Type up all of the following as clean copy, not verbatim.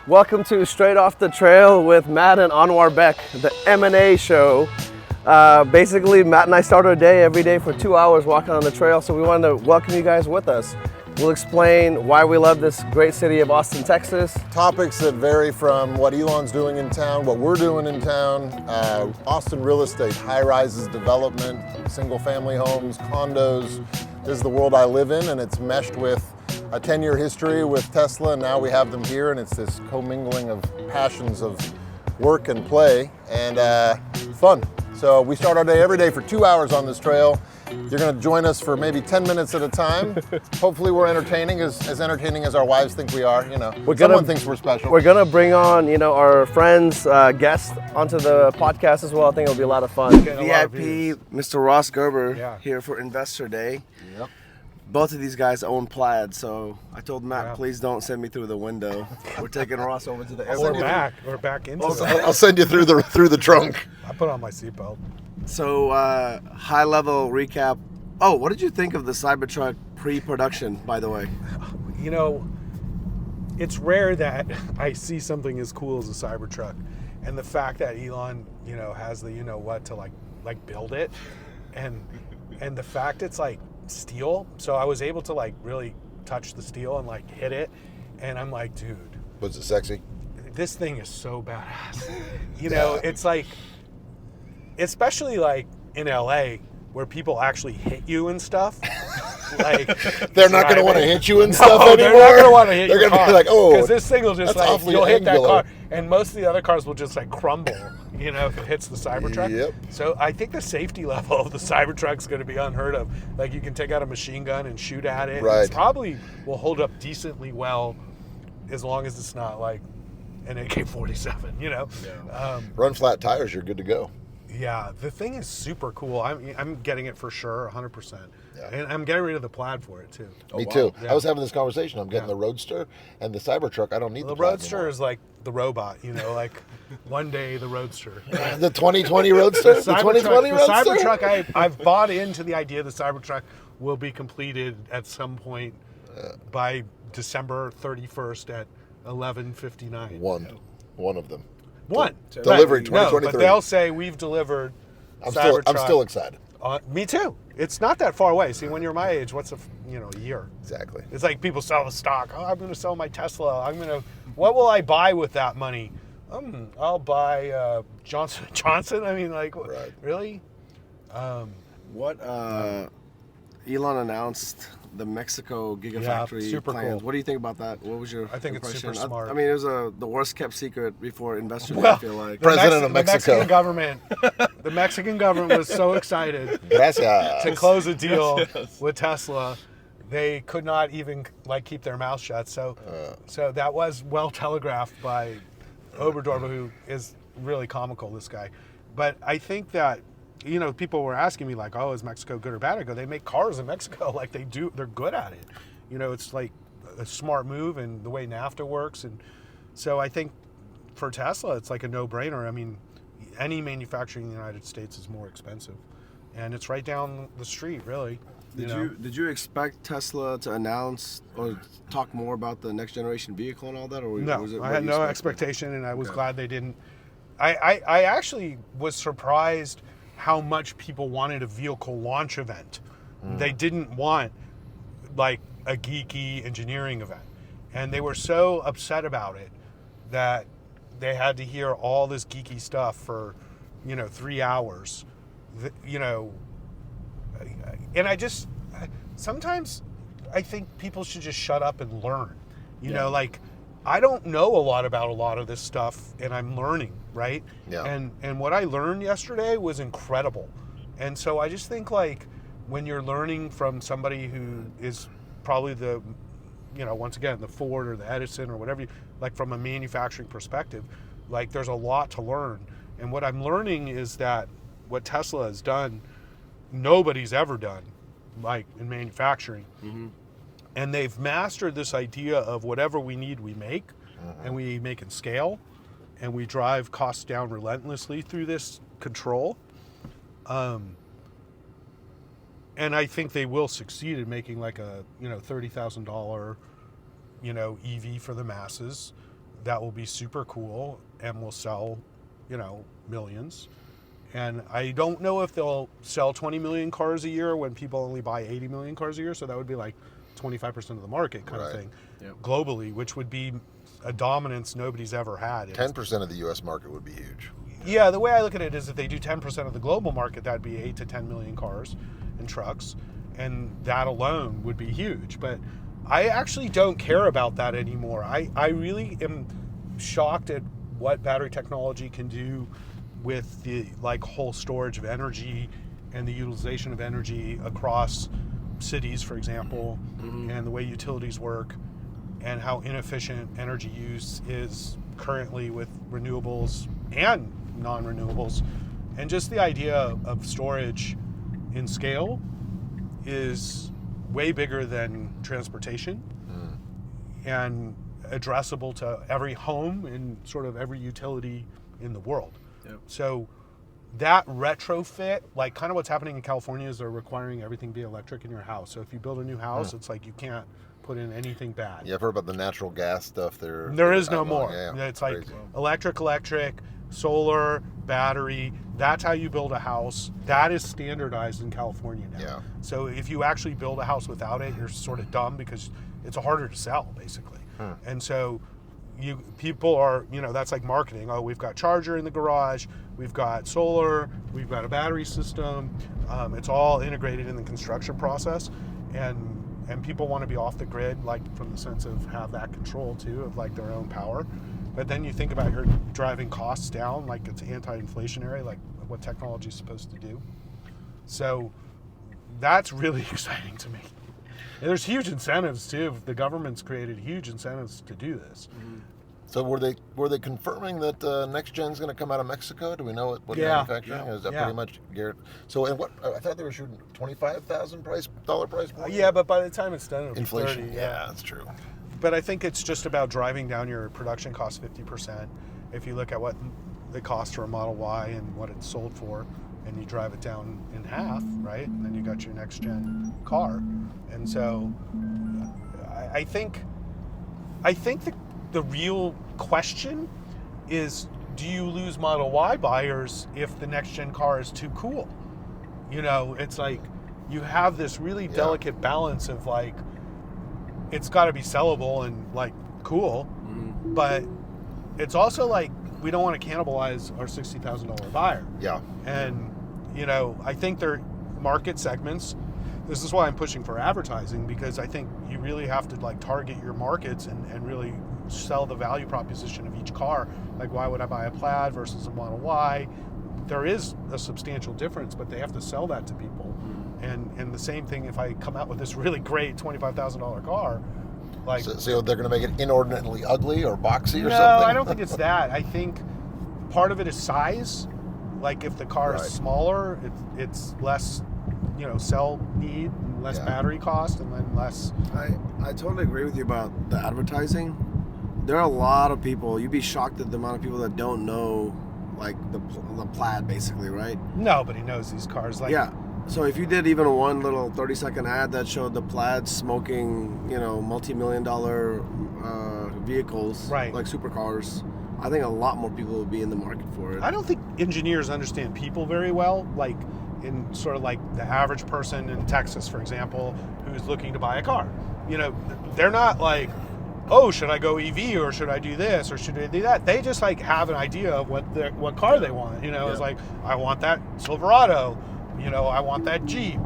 Welcome to Straight Off the Trail with Matt and Anwar Beck, the M&A show. Basically, Matt and I start our day every day for 2 hours walking on the trail, so we wanted to welcome you guys with us. We'll explain why we love this great city of Austin, Texas. Topics that vary from what Elon's doing in town, what we're doing in town, Austin real estate, high-rises development, single-family homes, condos. This is the world I live in, and it's meshed with a 10-year history with Tesla, and now we have them here, and it's this commingling of passions of work and play, and fun. So we start our day every day for 2 hours on this trail. You're going to join us for maybe 10 minutes at a time. Hopefully we're entertaining, as entertaining as our wives think we are. You know, someone thinks we're special. We're going to bring on, our friends, guests onto the podcast as well. I think it'll be a lot of fun. VIP, Mr. Ross Gerber, here for Investor Day. Yep. Both of these guys own Plaid, so I told Matt, please don't send me through the window. We're taking Ross over to the airport. We're back into it. I'll send you through the trunk. I put on my seatbelt. So, high-level recap. Oh, what did you think of the Cybertruck pre-production, by the way? It's rare that I see something as cool as a Cybertruck, and the fact that Elon, has the what to like build it, and the fact it's like steel. So I was able to really touch the steel and hit it, and I'm like, dude, Was it sexy? this thing is so badass. It's like, especially in LA where people actually hit you and stuff. They're not going to want to hit you and stuff anymore. They're not going to want to hit They're your going to car. be like, oh, because this thing will just you'll hit that angular. car, and most of the other cars will just crumble. If it hits the Cybertruck. Yep. So I think the safety level of the Cybertruck is going to be unheard of. You can take out a machine gun and shoot at it. Right. It probably will hold up decently well, as long as it's not an AK-47. Run flat tires, you're good to go. Yeah, the thing is super cool. I'm getting it for sure, 100%. Yeah. And I'm getting rid of the Plaid for it too. Me too. Yeah. I was having this conversation. I'm getting the Roadster and the Cybertruck. I don't need the Plaid Roadster anymore. is like the robot, one day the Roadster. The 2020 Roadster? The 2020 Roadster? The Cybertruck, I've bought into the idea the Cybertruck will be completed at some point by December 31st at 11:59. One of them. One. Delivery right. 2023. No, but they'll say we've delivered I'm Cybertruck. still excited. Me too. It's not that far away. See, when you're my age, what's a year? Exactly. It's like people sell the stock. Oh, I'm going to sell my Tesla. What will I buy with that money? I'll buy Johnson & Johnson. Right. Really? Elon announced the Mexico Gigafactory super plans. cool. What do you think about that? What was your I think it's impression? super smart. I mean, it was the worst kept secret before Investor Day, Well, I feel like. President of Mexico. The Mexican government was so excited Gracias. to close a deal with Tesla. They could not even keep their mouth shut. So that was well telegraphed by Oberdorfer, who is really comical, this guy. But I think that, people were asking me oh, is Mexico good or bad? I go, they make cars in Mexico they do. They're good at it. It's like a smart move, and the way NAFTA works. And so I think for Tesla, it's like a no-brainer. I mean, any manufacturing in the United States is more expensive, and it's right down the street, really. Did you expect Tesla to announce or talk more about the next generation vehicle and all that? Or No, was it I had no expected? expectation, and I was glad they didn't. I actually was surprised how much people wanted a vehicle launch event. They didn't want a geeky engineering event, and they were so upset about it that they had to hear all this geeky stuff for 3 hours. And sometimes I think people should just shut up and learn. I don't know a lot about a lot of this stuff, and I'm learning, right? Yeah. And what I learned yesterday was incredible. And so I just think when you're learning from somebody who is probably the, once again, the Ford or the Edison or whatever, from a manufacturing perspective, there's a lot to learn. And what I'm learning is that what Tesla has done, nobody's ever done, in manufacturing. Mm-hmm. And they've mastered this idea of whatever we need, we make, and we make in scale, and we drive costs down relentlessly through this control. And I think they will succeed in making like a $30,000 EV for the masses that will be super cool and will sell, millions. And I don't know if they'll sell 20 million cars a year when people only buy 80 million cars a year. So that would be like 25% of the market kind of thing globally, which would be a dominance nobody's ever had. 10% of the U.S. market would be huge. Yeah, the way I look at it is if they do 10% of the global market, that'd be 8 to 10 million cars and trucks. And that alone would be huge. But I actually don't care about that anymore. I really am shocked at what battery technology can do with the whole storage of energy and the utilization of energy across cities, for example, and the way utilities work and how inefficient energy use is currently with renewables and non-renewables. And just the idea of storage in scale is way bigger than transportation and addressable to every home and sort of every utility in the world. Yep. So that retrofit, kind of what's happening in California is they're requiring everything be electric in your house. So if you build a new house, it's like you can't put in anything bad. Yeah, I've heard about the natural gas stuff there. There is no more. Yeah, it's like electric, solar, battery. That's how you build a house. That is standardized in California now. Yeah. So if you actually build a house without it, you're sort of dumb because it's harder to sell, basically. And so people are, that's like marketing. Oh, we've got charger in the garage, we've got solar, we've got a battery system. It's all integrated in the construction process, and people want to be off the grid, from the sense of have that control too of their own power. But then you think about you're driving costs down, it's anti-inflationary, what technology is supposed to do. So that's really exciting to me. And there's huge incentives too. The government's created huge incentives to do this. So were they confirming that next gen's going to come out of Mexico? Do we know what manufacturing is? That pretty much Garrett? So and what I thought they were shooting $25,000 price point. Yeah, but by the time it's done, it'll be inflation. 30, yeah, that's true. But I think it's just about driving down your production cost 50%. If you look at what the cost for a Model Y and what it's sold for, and you drive it down in half, right? And then you got your next gen car. And so I think the real question is, do you lose Model Y buyers if the next gen car is too cool? It's like you have this really delicate balance of it's got to be sellable and cool, but it's also we don't want to cannibalize our $60,000 buyer. Yeah. And I think there are market segments. This is why I'm pushing for advertising, because I think you really have to target your markets and really sell the value proposition of each car. Why would I buy a Plaid versus a Model Y? There is a substantial difference, but they have to sell that to people. And the same thing if I come out with this really great $25,000 car. So they're going to make it inordinately ugly or boxy or something? No, I don't think it's that. I think part of it is size. If the car is smaller, it's less, cell need, and less battery cost, and then less. I totally agree with you about the advertising. There are a lot of people. You'd be shocked at the amount of people that don't know, the Plaid, basically, right? Nobody knows these cars. Yeah. So if you did even one little 30-second ad that showed the Plaid smoking, multi-million-dollar vehicles, right, like supercars, I think a lot more people would be in the market for it. I don't think engineers understand people very well, in sort of the average person in Texas, for example, who's looking to buy a car. They're not oh, should I go EV or should I do this or should I do that? They just have an idea of what car they want. It's I want that Silverado. I want that Jeep.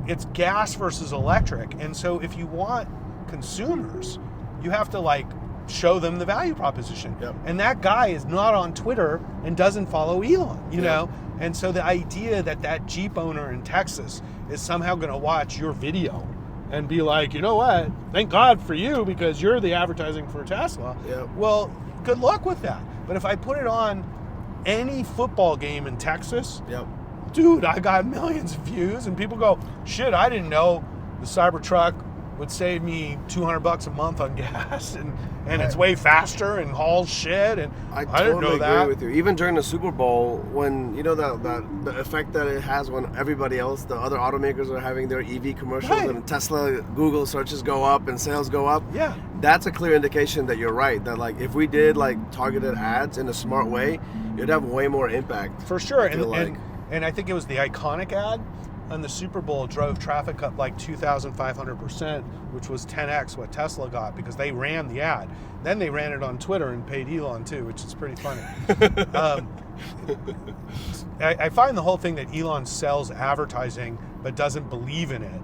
It's gas versus electric. And so if you want consumers, you have to show them the value proposition. Yep. And that guy is not on Twitter and doesn't follow Elon, you know? And so the idea that Jeep owner in Texas is somehow going to watch your video and be like, you know what, thank God for you because you're the advertising for Tesla. Yep. Well, good luck with that. But if I put it on any football game in Texas, dude, I got millions of views, and people go, shit, I didn't know the Cybertruck would save me $200 a month on gas, and it's way faster and hauls shit, and I didn't know that. Agree with you. Even during the Super Bowl, when the effect that it has when everybody else, the other automakers are having their EV commercials, and Tesla, Google searches go up and sales go up. Yeah. that's a clear indication that you're right. That like if we did like targeted ads in a smart way, it'd have way more impact. For sure. I feel like. And I think it was the iconic ad on the Super Bowl drove traffic up like 2,500%, which was 10x what Tesla got because they ran the ad. Then they ran it on Twitter and paid Elon too, which is pretty funny. I find the whole thing that Elon sells advertising but doesn't believe in it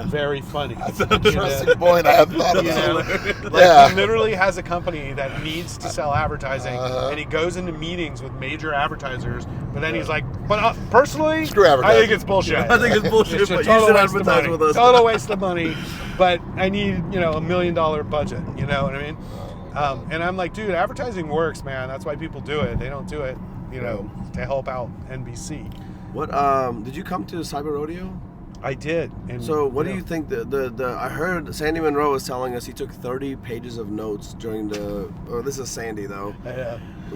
very funny. That's an interesting point. I hadn't thought of that. Like he literally has a company that needs to sell advertising, and he goes into meetings with major advertisers, but then he's like, but personally, screw advertising. I think it's bullshit. I think it's bullshit, It's a but you total should waste of advertise money. with us. Total waste of money, but I need, $1 million budget, you know what I mean? And I'm like, dude, advertising works, man. That's why people do it. They don't do it, to help out NBC. What did you come to Cyber Rodeo? I did. And So what do you think the I heard Sandy Monroe was telling us he took 30 pages of notes during this is Sandy though.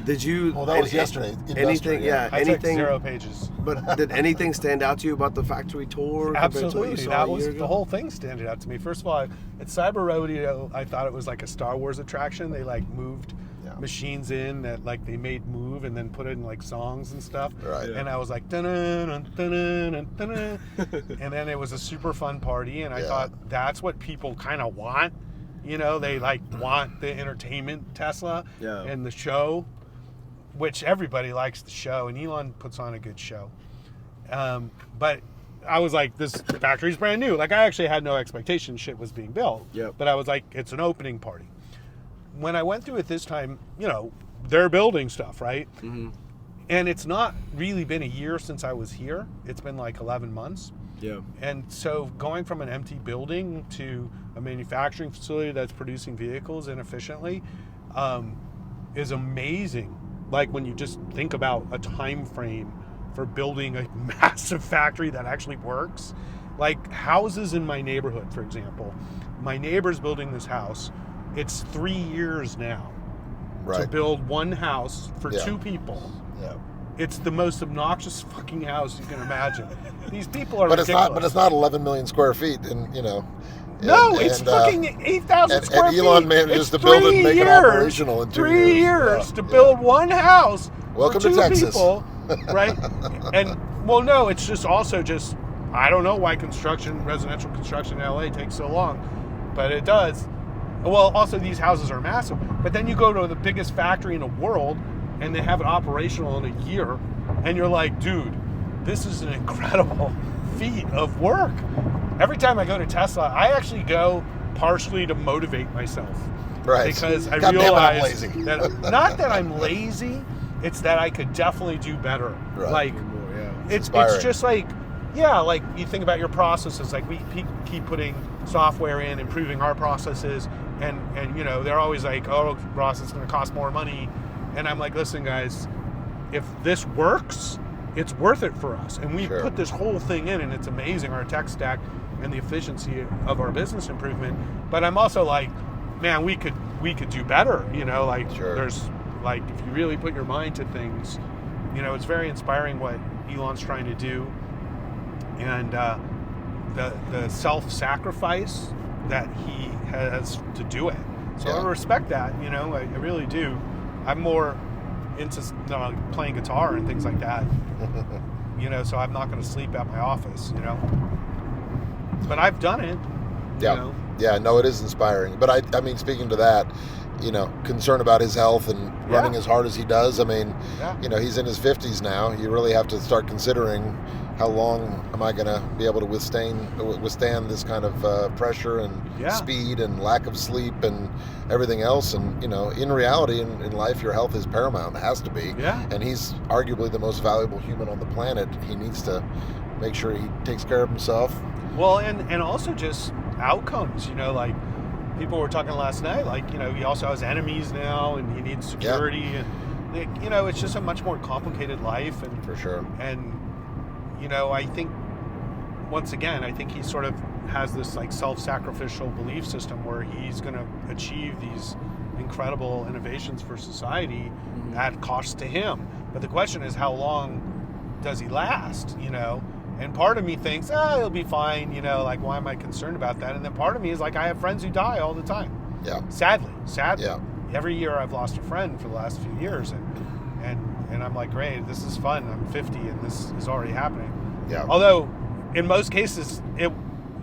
Did you Well, that was yesterday. Anything I took 0 pages. But did anything stand out to you about the factory tour? Absolutely. That was the the whole thing standing out to me. First of all, at Cyber Rodeo, I thought it was like a Star Wars attraction. They like moved machines in that like they made move and then put it in like songs and stuff. Right. And I was like, dun-dun, dun-dun, dun-dun. And then it was a super fun party, and I thought that's what people kind of want. They like want the entertainment Tesla and the show, which everybody likes the show, and Elon puts on a good show. But I was like, this factory's brand new. Like I actually had no expectation shit was being built. Yep. But I was like, it's an opening party. When I went through it this time, they're building stuff, right? Mm-hmm. And it's not really been a year since I was here. It's been like 11 months. Yeah. And so going from an empty building to a manufacturing facility that's producing vehicles inefficiently is amazing. Like when you just think about a time frame for building a massive factory that actually works. Like houses in my neighborhood, for example. My neighbor's building this house. It's 3 years now to build one house for 2 people. Yeah. It's the most obnoxious fucking house you can imagine. These people are But ridiculous. it's not 11 million square feet, and No, it's fucking 8,000 square feet. And Elon manages to build it and make it operational in 2 years. 3 years to build one house Welcome for to 2 Texas. people, right? No, it's just I don't know why residential construction in LA takes so long, but it does. Well, also these houses are massive, but then you go to the biggest factory in the world and they have it operational in a year, and you're like, dude, this is an incredible feat of work. Every time I go to Tesla, I actually go partially to motivate myself. Right. Because I God damn it, I'm realize lazy. that, not that I'm lazy, it's that I could definitely do better. Right. Like, it's just like, like you think about your processes, like we keep putting software in, improving our processes, and they're always like, oh, Ross, it's going to cost more money. And I'm like, listen, guys, if this works, it's worth it for us. And we put this whole thing in, and it's amazing, our tech stack and the efficiency of our business improvement. But I'm also like, man, we could do better. There's like, if you really put your mind to things, it's very inspiring what Elon's trying to do, and the self-sacrifice that he has to do it. So I respect that. I really do. I'm more into playing guitar and things like that. So I'm not going to sleep at my office. But I've done it. Yeah, no, it is inspiring. But I mean, speaking to that, concern about his health and running as hard as he does. I mean, he's in his 50s now. You really have to start considering how long am I going to be able to withstand this kind of pressure and speed and lack of sleep and everything else. And, in reality, in life, your health is paramount. It has to be. Yeah. And he's arguably the most valuable human on the planet. He needs to make sure he takes care of himself. Well, and also just outcomes, like people were talking last night, like, he also has enemies now and he needs security and, it's just a much more complicated life. And for sure. And, I think, once again, he sort of has this like self-sacrificial belief system where he's going to achieve these incredible innovations for society at cost to him. But the question is, how long does he last, And part of me thinks, he'll be fine, like, why am I concerned about that? And then part of me is like, I have friends who die all the time. Yeah. Sadly. Yeah. Every year I've lost a friend for the last few years, and I'm like, great, this is fun. I'm 50 and this is already happening. Yeah. Although in most cases it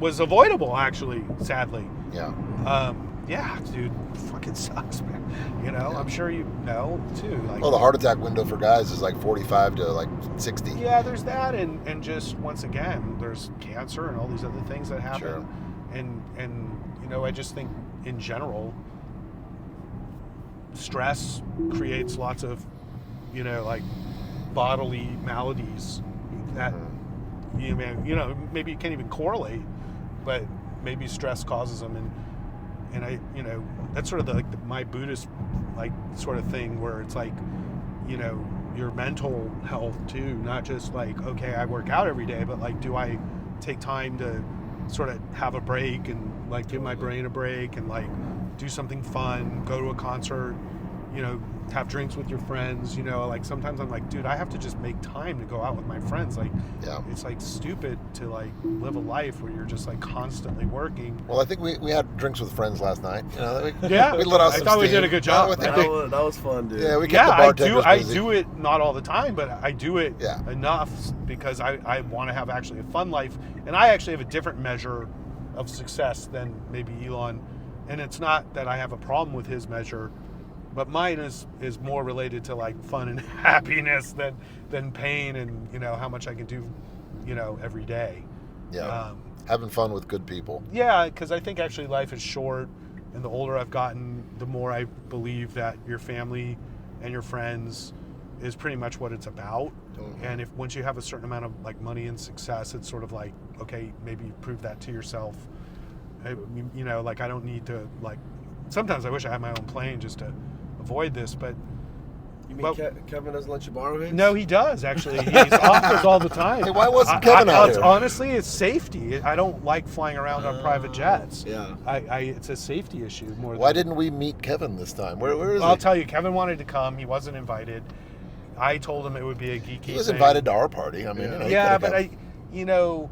was avoidable, actually, sadly. Yeah. Yeah, dude, fucking sucks, man. You know, Yeah. I'm sure you know too. Like, Well, the heart attack window for guys is like 45 to like 60. yeah, there's that, and just once again, there's cancer and all these other things that happen. Sure. And you know, I just think in general, stress creates lots of, you know, like bodily maladies that maybe you can't even correlate, but maybe stress causes them. And I, you know, that's sort of my Buddhist like sort of thing where it's like, you know, your mental health too, not just like, okay, I work out every day, but like, do I take time to sort of have a break and like give my brain a break and like do something fun, go to a concert, you know, have drinks with your friends, you know, like sometimes I'm like, dude, I have to just make time to go out with my friends. Like, Yeah. it's like stupid to like live a life where you're just like constantly working. Well, I think we had drinks with friends last night. You know, Yeah, we let off I some thought we steam. did a good job. I think That was fun, dude. yeah, we kept Yeah, the bartenders I busy. do it not all the time, but I do it Yeah. enough because I want to have actually a fun life. And I actually have a different measure of success than maybe Elon. And it's not that I have a problem with his measure, but mine is more related to like fun and happiness than pain and, you know, how much I can do, you know, every day. Yeah. Having fun with good people. Yeah, because I think actually life is short, and the older I've gotten, the more I believe that your family and your friends is pretty much what it's about. Mhm. And if once you have a certain amount of like money and success, it's sort of like, okay, maybe prove that to yourself. You know, like I don't need to like. Sometimes I wish I had my own plane just to avoid this, but You mean Kevin doesn't let you borrow his? no, he does actually. He's offers all the time. Hey, why wasn't Kevin out here? Honestly, it's safety. I don't like flying around on private jets. Yeah. It's a safety issue more. Why than, didn't we meet Kevin this time? Where is I'll he? tell you, Kevin wanted to come. He wasn't invited. I told him it would be a geeky He was thing. invited to our party. I mean, you know, he Yeah, could've but come. you know,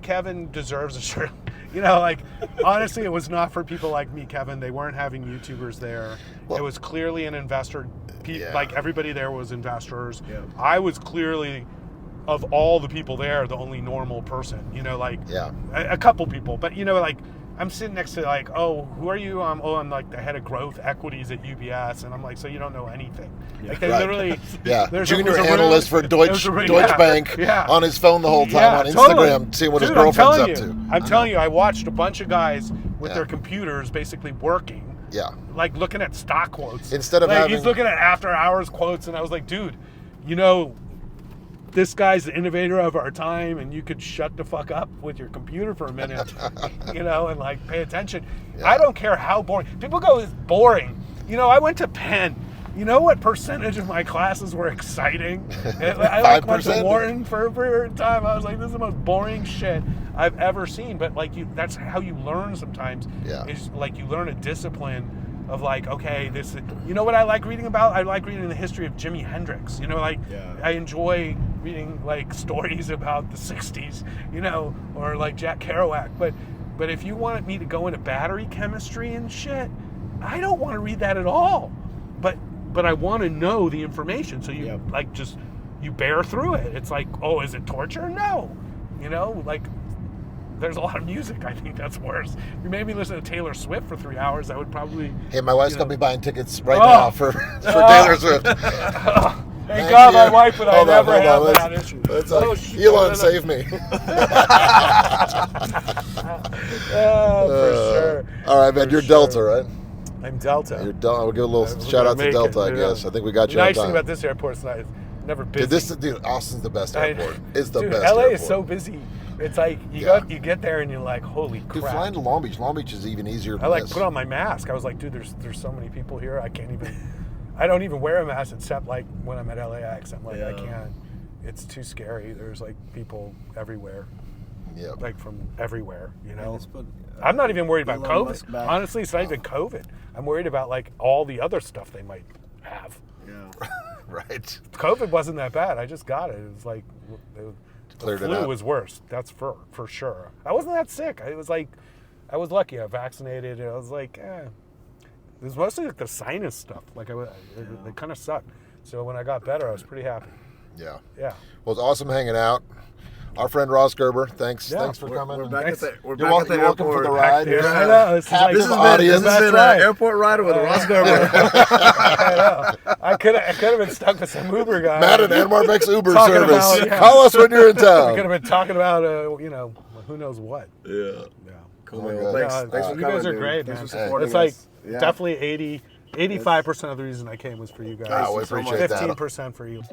Kevin deserves a shirt. You know, like, honestly, it was not for people like me, Kevin. They weren't having YouTubers there. Well- it was clearly an investor. Yeah. Like, everybody there was investors. Yeah. I was clearly, of all the people there, the only normal person. You know, like, Yeah. a couple people. But, you know, like, I'm sitting next to, like, oh, who are you? I'm like the head of growth equities at UBS. And I'm like, so you don't know anything. Like, they Right. literally... Yeah, there's junior there's analyst for Deutsche yeah, Bank yeah. on his phone the whole time on totally. Instagram, seeing what his Dude, girlfriend's up I'm to. telling you, I watched a bunch of guys with Yeah. their computers basically working, Yeah. like looking at stock quotes. Instead of like, having- he's looking at after hours quotes, and I was like, dude, you know, this guy's the innovator of our time, and you could shut the fuck up with your computer for a minute, you know, and like pay attention. Yeah. I don't care how boring. People go, it's boring. You know, I went to Penn. You know what percentage of my classes were exciting? I like went to 5%? Wharton for a period of time. I was like, this is the most boring shit I've ever seen. But like, that's how you learn sometimes. Yeah. Is like you learn a discipline of like, okay, this. You know what I like reading about? I like reading the history of Jimi Hendrix. You know, like Yeah. I enjoy reading like stories about the '60s. You know, or like Jack Kerouac. But if you wanted me to go into battery chemistry and shit, I don't want to read that at all. But I want to know the information, so you Yep. like just you bear through it. It's like, oh, is it torture? No, you know, like there's a lot of music. I think that's worse. If you made me listen to Taylor Swift for 3 hours, I would probably. Hey, my wife's You got know. me buying tickets right Oh. now for Taylor Swift. Thank God, my wife and I never have that issue. Let's, Oh, shit. Elon, No. save me. For sure. All right, man. For You're sure. Delta, right? I'm Delta. You're Delta. We'll give a little We're shout gonna out to make Delta, it, I you know. guess. I think we got The you on nice thing time. about this airport is that it's never busy. Dude, Austin's the best I- airport. It's the dude, best LA airport. is so busy. It's like you Yeah. you get there and you're like, holy Dude, crap. flying to Long Beach. Long Beach is even easier than I like this. put on my mask. I was like, dude, there's so many people here. I can't even. I don't even wear a mask except like when I'm at LAX. I'm like, I Yeah. can't. It's too scary. There's like people everywhere, Yeah. like from everywhere. You know. Let's put, I'm not even worried about Elon Musk COVID. back. Honestly, it's not even COVID. I'm worried about like all the other stuff they might have. Yeah. Right. COVID wasn't that bad. I just got it. It was like the Cleared it flu up. was worse. That's for sure. I wasn't that sick. It was like I was lucky. I vaccinated. I was like, it was mostly like the sinus stuff. Like it kind of sucked. So when I got better, I was pretty happy. Yeah. Yeah. Well, it's awesome hanging out. Our friend Ross Gerber, thanks for coming. We're back at the You're welcome for the ride. Yeah, I know. This is like, Captive audience. This has been right. an airport ride with Ross Gerber. I know. I could have been stuck with some Uber guy. Matt and Anwar Beck's Uber Talking service. about, yeah. Call us when you're in I town. could have been talking about, who knows what. Yeah. Yeah. Cool, Oh my man. God. Thanks Yeah, for you coming, guys are dude. great, Thanks man. for supporting It's like us. Yeah. definitely 85% of the reason I came was for you guys. Oh, we appreciate that. 15% for you.